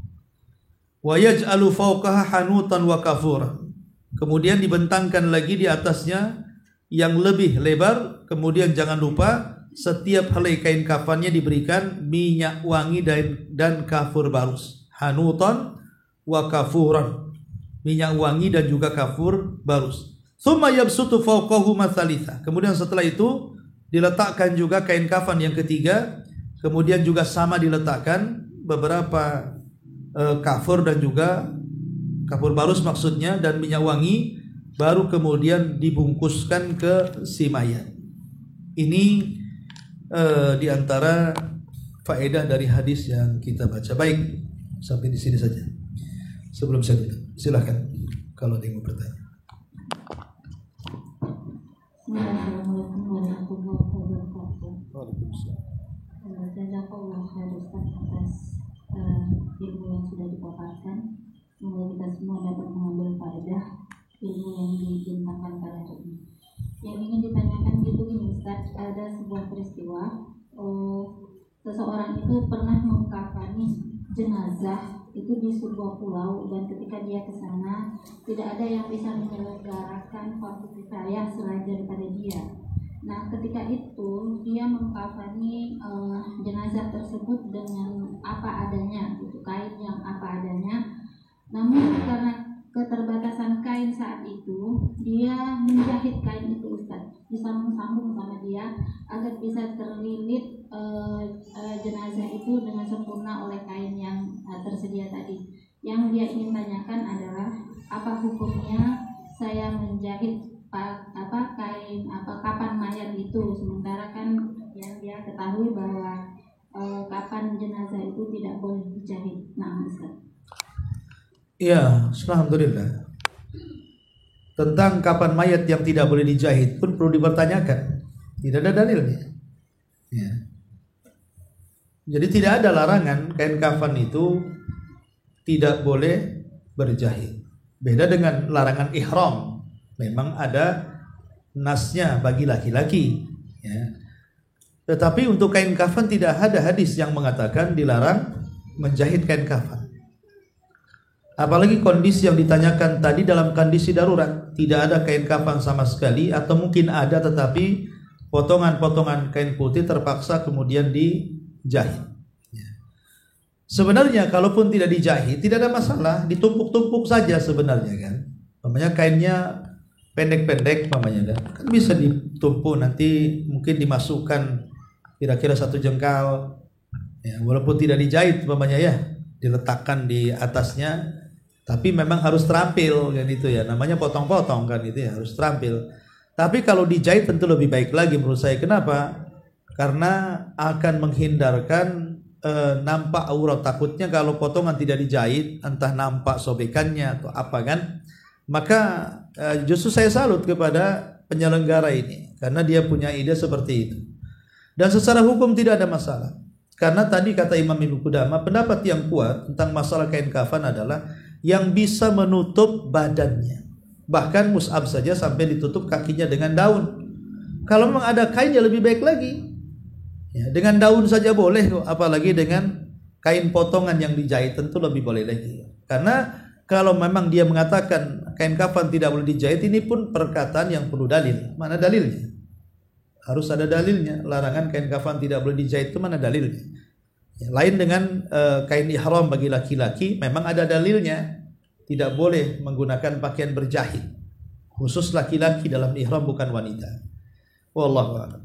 wa yaj'alu fawqaha hanutan wa kafuran. Kemudian dibentangkan lagi di atasnya yang lebih lebar. Kemudian jangan lupa setiap helai kain kafannya diberikan minyak wangi dan kafur barus. Hanutan wa kafuran, minyak wangi dan juga kafur barus. Thumma yabsutu fawqahu mathalitha. Kemudian setelah itu diletakkan juga kain kafan yang ketiga, kemudian juga sama diletakkan beberapa kafur dan juga kafur barus maksudnya dan minyak wangi, baru kemudian dibungkuskan ke si mayat. Ini diantara faedah dari hadis yang kita baca. Baik, sampai di sini saja. Sebelum saya tutup, silakan kalau ada yang mau bertanya. Assalamualaikum warahmatullahi wabarakatuh. Jazakallah khair Ustaz atas ilmu yang sudah dipaparkan. Semoga kita semua dapat mengambil faedah ilmu yang dibentangkan pada hari ini. Yang ingin ditanyakan gitu gini Ustaz, ada sebuah peristiwa seseorang itu pernah mengkafani jenazah itu di sebuah pulau, dan ketika dia ke sana tidak ada yang bisa menyelenggarakan fardu kifayah selain daripada dia. Nah, ketika itu dia mengkafani jenazah tersebut dengan apa adanya, gitu, kain yang apa adanya. Namun karena keterbatasan kain saat itu, dia menjahit kain itu Ustaz, disambung-sambung sama dia agar bisa terlilit jenazah itu dengan sempurna oleh kain yang tersedia tadi. Yang dia ingin tanyakan adalah apa hukumnya saya menjahit kain kapan mayat itu, sementara kan yang dia ketahui bahwa kapan jenazah itu tidak boleh dijahit. Nah, Ustaz. Ya, alhamdulillah. Tentang kapan mayat yang tidak boleh dijahit pun perlu dipertanyakan. Tidak ada dalilnya. Ya. Jadi tidak ada larangan kain kafan itu tidak boleh berjahit. Beda dengan larangan ihram. Memang ada nasnya bagi laki-laki. Ya. Tetapi untuk kain kafan tidak ada hadis yang mengatakan dilarang menjahit kain kafan. Apalagi kondisi yang ditanyakan tadi dalam kondisi darurat, tidak ada kain kafan sama sekali, atau mungkin ada tetapi potongan-potongan kain putih terpaksa kemudian dijahit. Sebenarnya kalaupun tidak dijahit tidak ada masalah, ditumpuk-tumpuk saja sebenarnya kan. Namanya kainnya pendek-pendek namanya kan bisa ditumpuk, nanti mungkin dimasukkan kira-kira 1 jengkal, ya, walaupun tidak dijahit namanya ya, diletakkan di atasnya. Tapi memang harus terampil kan itu ya, namanya potong-potong kan itu ya, harus terampil. Tapi kalau dijahit tentu lebih baik lagi menurut saya. Kenapa? Karena akan menghindarkan nampak aurat. Takutnya kalau potongan tidak dijahit, entah nampak sobekannya atau apa kan. Maka justru saya salut kepada penyelenggara ini, karena dia punya ide seperti itu. Dan secara hukum tidak ada masalah. Karena tadi kata Imam Ibnu Qudamah, pendapat yang kuat tentang masalah kain kafan adalah yang bisa menutup badannya. Bahkan mus'ab saja sampai ditutup kakinya dengan daun. Kalau memang ada kain ya lebih baik lagi. Ya, dengan daun saja boleh, apalagi dengan kain potongan yang dijahit tentu lebih boleh lagi. Karena kalau memang dia mengatakan kain kafan tidak boleh dijahit ini pun perkataan yang perlu dalil. Mana dalilnya? Harus ada dalilnya. Larangan kain kafan tidak boleh dijahit itu mana dalilnya? Ya, lain dengan kain ihram bagi laki-laki, memang ada dalilnya. Tidak boleh menggunakan pakaian berjahit. Khusus laki-laki dalam ihram, bukan wanita. Wallahu a'lam.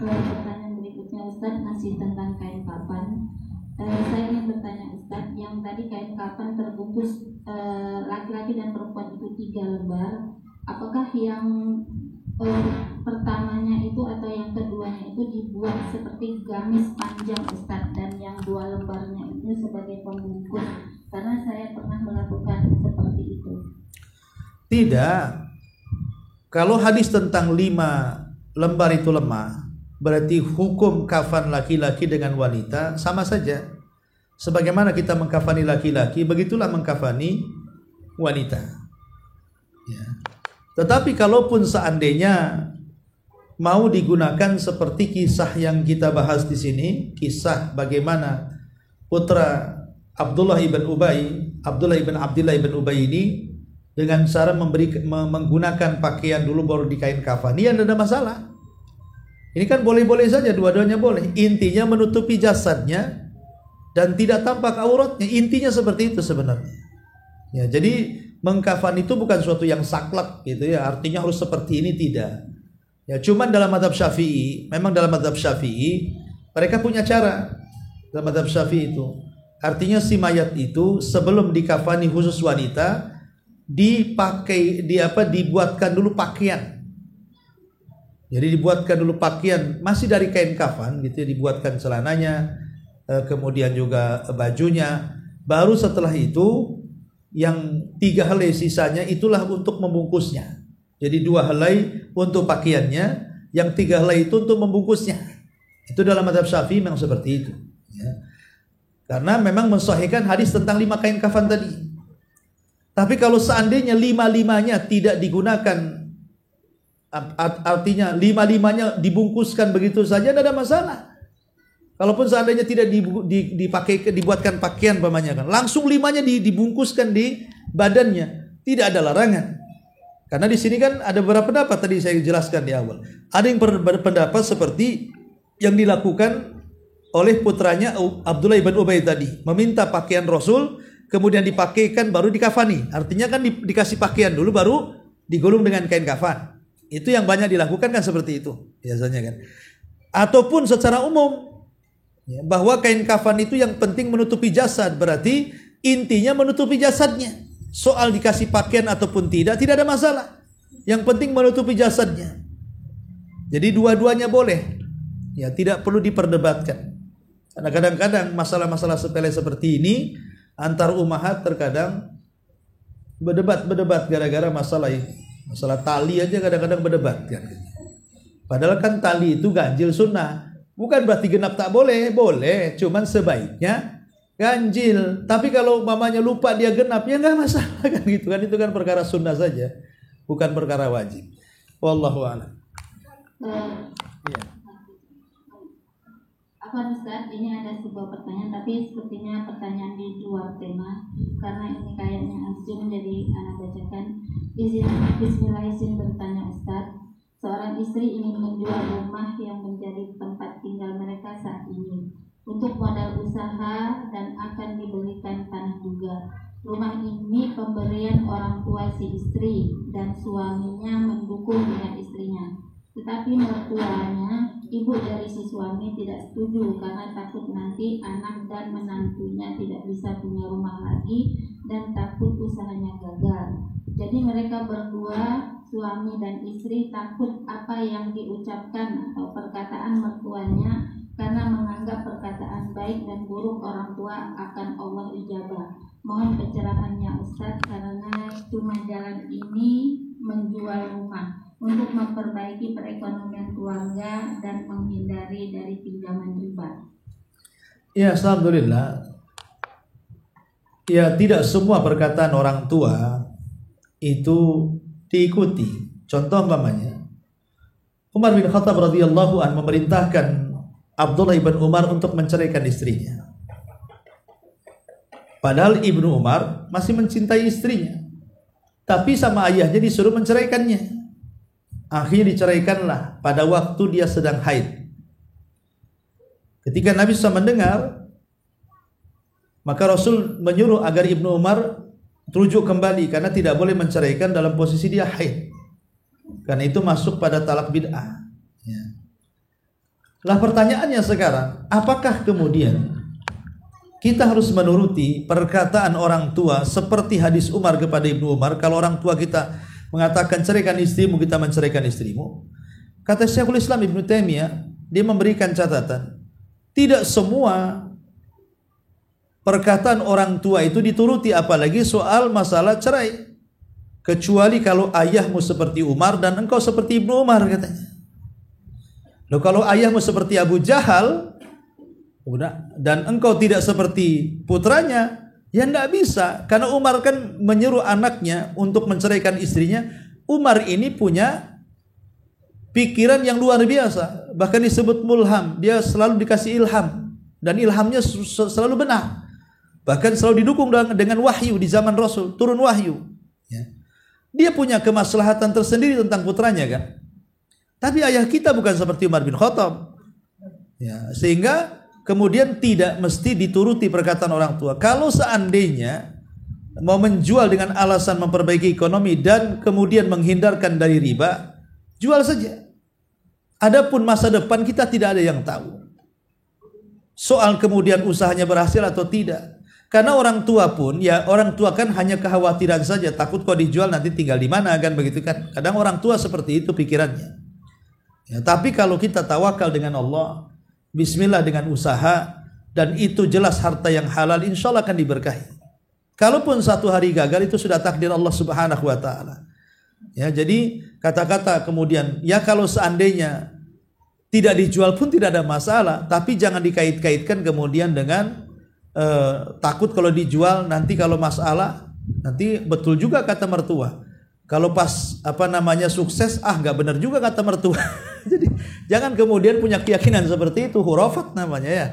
Pertanyaan berikutnya Ustaz, masih tentang kain kafan. Saya ingin bertanya Ustaz, yang tadi kain kafan terbungkus laki-laki dan perempuan itu 3 lembar, apakah yang pertamanya itu atau yang keduanya itu dibuat seperti gamis panjang Ustaz, dan yang 2 lembarnya itu sebagai pembungkus? Karena saya pernah melakukan seperti itu. Tidak. Kalau hadis tentang 5 lembar itu lemah, berarti hukum kafan laki-laki dengan wanita sama saja. Sebagaimana kita mengkafani laki-laki, begitulah mengkafani wanita. Ya. Tetapi kalaupun seandainya mau digunakan seperti kisah yang kita bahas di sini, kisah bagaimana putra Abdullah ibn Abdullah ibn Ubay ini dengan cara menggunakan pakaian dulu baru dikain kafan, ini tidak ada masalah. Ini kan boleh-boleh saja, dua-duanya boleh. Intinya menutupi jasadnya dan tidak tampak auratnya. Intinya seperti itu sebenarnya. Ya, jadi mengkafan itu bukan suatu yang saklek gitu ya. Artinya harus seperti ini, tidak. Ya, cuman dalam mazhab Syafi'i, memang dalam mazhab Syafi'i mereka punya cara. Dalam mazhab Syafi'i itu, artinya si mayat itu sebelum dikafani khusus wanita dibuatkan dulu pakaian. Jadi dibuatkan dulu pakaian masih dari kain kafan gitu ya, dibuatkan celananya, kemudian juga bajunya. Baru setelah itu yang 3 helai sisanya itulah untuk membungkusnya. Jadi 2 helai untuk pakaiannya, yang 3 helai itu untuk membungkusnya. Itu dalam mazhab Syafi'i memang seperti itu. Ya. Karena memang mensahihkan hadis tentang 5 kain kafan tadi. Tapi kalau seandainya 5-5-nya tidak digunakan, artinya 5-5-nya dibungkuskan begitu saja, tidak ada masalah. Kalaupun seandainya tidak dibuatkan pakaian pamannya, kan langsung 5-nya dibungkuskan di badannya, tidak ada larangan. Karena di sini kan ada beberapa pendapat, tadi saya jelaskan di awal. Ada yang berpendapat seperti yang dilakukan oleh putranya Abdullah ibn Ubay tadi, meminta pakaian Rasul kemudian dipakaikan baru dikafani. Artinya kan dikasih pakaian dulu baru digulung dengan kain kafan. Itu yang banyak dilakukan kan seperti itu biasanya kan. Ataupun secara umum ya, bahwa kain kafan itu yang penting menutupi jasad, berarti intinya menutupi jasadnya. Soal dikasih pakaian ataupun tidak ada masalah. Yang penting menutupi jasadnya. Jadi dua-duanya boleh. Ya, tidak perlu diperdebatkan. Karena kadang-kadang masalah-masalah sepele seperti ini antar ummahat terkadang berdebat gara-gara masalah ini. Masalah tali aja kadang-kadang berdebat kan. Padahal kan tali itu ganjil sunnah. Bukan berarti genap tak boleh, boleh. Cuman sebaiknya ganjil. Tapi kalau mamanya lupa dia genap, ya nggak masalah kan gitu kan. Itu kan perkara sunnah saja, bukan perkara wajib. Wallahu a'lam. Ya. Apa Ustaz, ini ada sebuah pertanyaan, tapi sepertinya pertanyaan di luar tema, karena ini kayaknya langsung jadi anak bacakan. Bismillah, izin bertanya Ustaz. Seorang istri ingin menjual rumah yang menjadi tempat tinggal mereka saat ini untuk modal usaha dan akan dibelikan tanah juga. Rumah ini pemberian orang tua si istri dan suaminya mendukung dengan istrinya. Tetapi mertuanya, ibu dari si suami, tidak setuju karena takut nanti anak dan menantunya tidak bisa punya rumah lagi dan takut usahanya gagal. Jadi mereka berdua, suami dan istri, takut apa yang diucapkan atau perkataan mertuanya, karena menganggap perkataan baik dan buruk orang tua akan Allah ijabah. Mohon pencerahannya Ustaz, karena cuma jalan ini menjual rumah untuk memperbaiki perekonomian keluarga dan menghindari dari pinjaman riba. Ya, alhamdulillah. Ya, tidak semua perkataan orang tua itu diikuti. Contoh umpamanya, Umar bin Khattab radhiyallahu anhu memerintahkan Abdullah ibn Umar untuk menceraikan istrinya. Padahal Ibnu Umar masih mencintai istrinya. tapi sama ayahnya disuruh menceraikannya. Akhirnya diceraikanlah pada waktu dia sedang haid. Ketika Nabi SAW mendengar, maka Rasul menyuruh agar Ibnu Umar rujuk kembali karena tidak boleh menceraikan dalam posisi dia haid. Karena itu masuk pada talak bid'ah. Ya. Lah pertanyaannya sekarang, apakah kemudian kita harus menuruti perkataan orang tua seperti hadis Umar kepada Ibnu Umar? Kalau orang tua kita mengatakan ceraikan istrimu, kita menceraikan istrimu. Kata Syekhul Islam Ibnu Taimiyah, dia memberikan catatan, tidak semua perkataan orang tua itu dituruti, apalagi soal masalah cerai. Kecuali kalau ayahmu seperti Umar dan engkau seperti Ibnu Umar, katanya. Loh, kalau ayahmu seperti Abu Jahal dan engkau tidak seperti putranya, ya tidak bisa. Karena Umar kan menyuruh anaknya untuk menceraikan istrinya. Umar ini punya pikiran yang luar biasa, bahkan disebut mulham. Dia selalu dikasih ilham, dan ilhamnya selalu benar. Bahkan selalu didukung dengan wahyu di zaman Rasul, turun wahyu. Ya. Dia punya kemaslahatan tersendiri tentang putranya kan. Tapi ayah kita bukan seperti Umar bin Khattab. Ya, sehingga kemudian tidak mesti dituruti perkataan orang tua. Kalau seandainya mau menjual dengan alasan memperbaiki ekonomi dan kemudian menghindarkan dari riba, jual saja. Adapun masa depan kita tidak ada yang tahu. Soal kemudian usahanya berhasil atau tidak. Karena orang tua pun, ya orang tua kan hanya kekhawatiran saja, takut kalau dijual nanti tinggal di mana kan, begitu kan. Kadang orang tua seperti itu pikirannya. Ya, tapi kalau kita tawakal dengan Allah, bismillah dengan usaha, dan itu jelas harta yang halal, insya Allah akan diberkahi. Kalaupun satu hari gagal, itu sudah takdir Allah Subhanahu wa ta'ala. Ya, jadi kata-kata kemudian, ya kalau seandainya tidak dijual pun tidak ada masalah, tapi jangan dikait-kaitkan kemudian dengan takut kalau dijual nanti kalau masalah, nanti betul juga kata mertua. Kalau pas sukses, nggak benar juga kata mertua. Jadi jangan kemudian punya keyakinan seperti itu, hurafat namanya ya.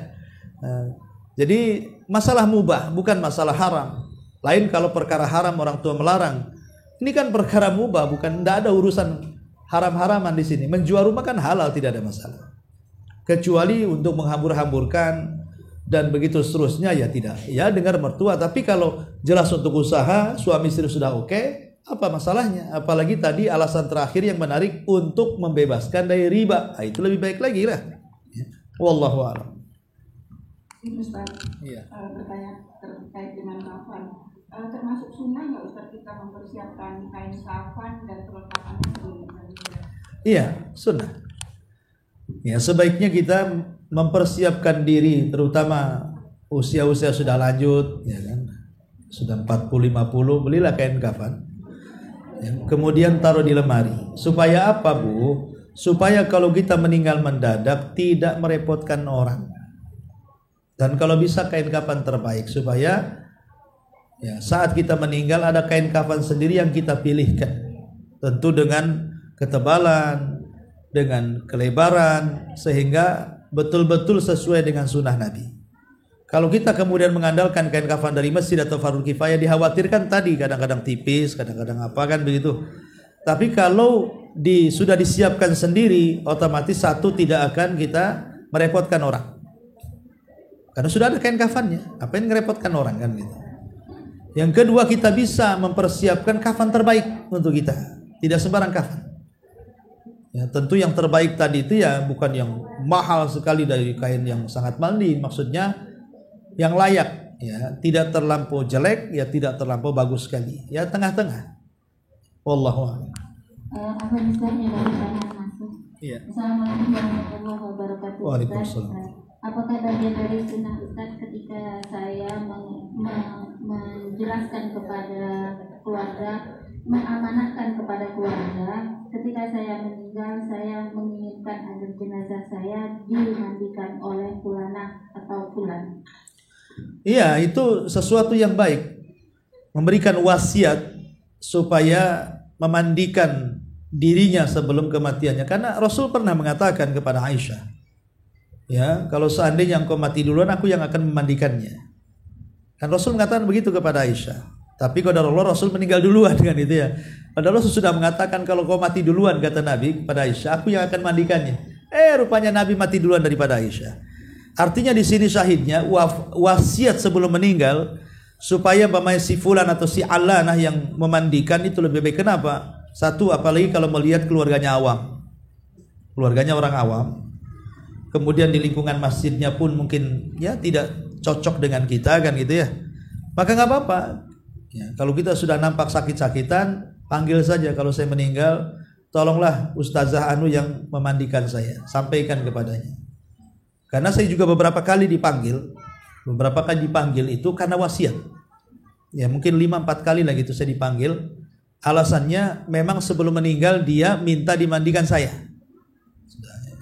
Jadi masalah mubah bukan masalah haram. Lain kalau perkara haram orang tua melarang. Ini kan perkara mubah, bukan, tidak ada urusan haram-haraman di sini. Menjual rumah kan halal, tidak ada masalah. Kecuali untuk menghambur-hamburkan dan begitu seterusnya, ya tidak. Ya dengar mertua, tapi kalau jelas untuk usaha, suami istri sudah oke, apa masalahnya? Apalagi tadi alasan terakhir yang menarik untuk membebaskan dari riba. Nah, itu lebih baik lagi lah. Ya. Wallahu a'lam. Ustaz, Iya. bertanya terkait dengan kafan. Termasuk sunnah nggak Ustaz kita mempersiapkan kain kafan dan perlengkapannya sebelum meninggal? Iya, sunnah. Ya, sebaiknya kita mempersiapkan diri, terutama usia-usia sudah lanjut, ya kan, sudah 40-50, belilah kain kafan, ya, kemudian taruh di lemari. Supaya apa, Bu? Supaya kalau kita meninggal mendadak tidak merepotkan orang. Dan kalau bisa kain kafan terbaik, supaya ya saat kita meninggal ada kain kafan sendiri yang kita pilihkan, tentu dengan ketebalan, dengan kelebaran, sehingga betul-betul sesuai dengan sunnah Nabi. Kalau kita kemudian mengandalkan kain kafan dari masjid atau fardhu kifayah, dikhawatirkan tadi kadang-kadang tipis, kadang-kadang apa kan begitu. Tapi kalau sudah disiapkan sendiri, otomatis satu tidak akan kita merepotkan orang. Karena sudah ada kain kafannya, apa yang merepotkan orang kan gitu. Yang kedua, kita bisa mempersiapkan kafan terbaik untuk kita, tidak sembarang kafan. Ya, tentu yang terbaik tadi itu ya bukan yang mahal sekali dari kain yang sangat mandi, maksudnya yang layak, ya, tidak terlampau jelek, ya tidak terlampau bagus sekali, ya tengah-tengah. Wallahu a'lam. Apa misalnya dari pertanyaan masuk? Iya. Assalamualaikum warahmatullahi wabarakatuh. Waalaikumsalam. Apakah bagian dari sunnah Ustaz ketika saya menjelaskan kepada keluarga, mengamanahkan kepada keluarga, ketika saya meninggal, saya menginginkan agar jenazah saya dimandikan oleh fulana atau fulan? Iya, itu sesuatu yang baik. Memberikan wasiat supaya memandikan dirinya sebelum kematiannya. Karena Rasul pernah mengatakan kepada Aisyah, ya, kalau seandainya engkau mati duluan, aku yang akan memandikannya. Dan Rasul mengatakan begitu kepada Aisyah. Tapi qadarullah Rasul meninggal duluan kan itu ya. Padahal Rasul sudah mengatakan kalau kau mati duluan, kata Nabi kepada Aisyah, aku yang akan mandikannya. Rupanya Nabi mati duluan daripada Aisyah. Artinya di sini syahidnya wasiat sebelum meninggal supaya si fulan atau si Alanah yang memandikan itu lebih baik. Kenapa? Satu, apalagi kalau melihat keluarganya awam. Keluarganya orang awam. Kemudian di lingkungan masjidnya pun mungkin ya tidak cocok dengan kita kan gitu ya. Maka nggak apa-apa. Ya, kalau kita sudah nampak sakit-sakitan, panggil saja kalau saya meninggal, tolonglah Ustazah Anu yang memandikan saya, sampaikan kepadanya. Karena saya juga beberapa kali dipanggil itu karena wasiat. Ya mungkin 5-4 kali lah gitu saya dipanggil. Alasannya memang sebelum meninggal dia minta dimandikan saya.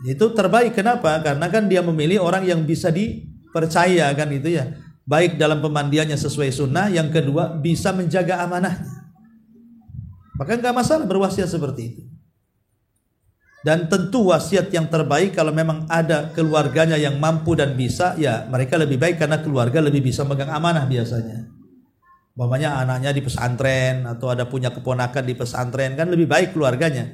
Itu terbaik, kenapa? Karena kan dia memilih orang yang bisa dipercaya kan itu ya. Baik dalam pemandiannya sesuai sunnah, yang kedua bisa menjaga amanahnya. Maka nggak masalah berwasiat seperti itu. Dan tentu wasiat yang terbaik kalau memang ada keluarganya yang mampu dan bisa, ya mereka lebih baik karena keluarga lebih bisa megang amanah biasanya. Umpamanya anaknya di pesantren atau ada punya keponakan di pesantren, kan lebih baik keluarganya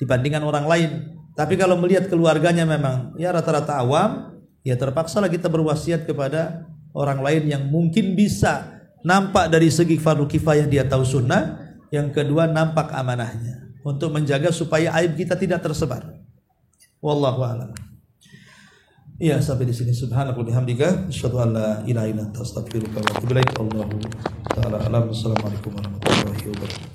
dibandingkan orang lain. Tapi kalau melihat keluarganya memang ya rata-rata awam, ya terpaksalah kita berwasiat kepada orang lain yang mungkin bisa nampak dari segi fardu kifayah dia tahu sunnah, yang kedua nampak amanahnya untuk menjaga supaya aib kita tidak tersebar. Wallahu a'lam. Ya, sampai di sini. Subhanallah wa bihamdika asyhadu an la ilaha illa anta astaghfiruka wa atubu ilaik. Allahu ta'ala alam. Assalamualaikum warahmatullahi wabarakatuh.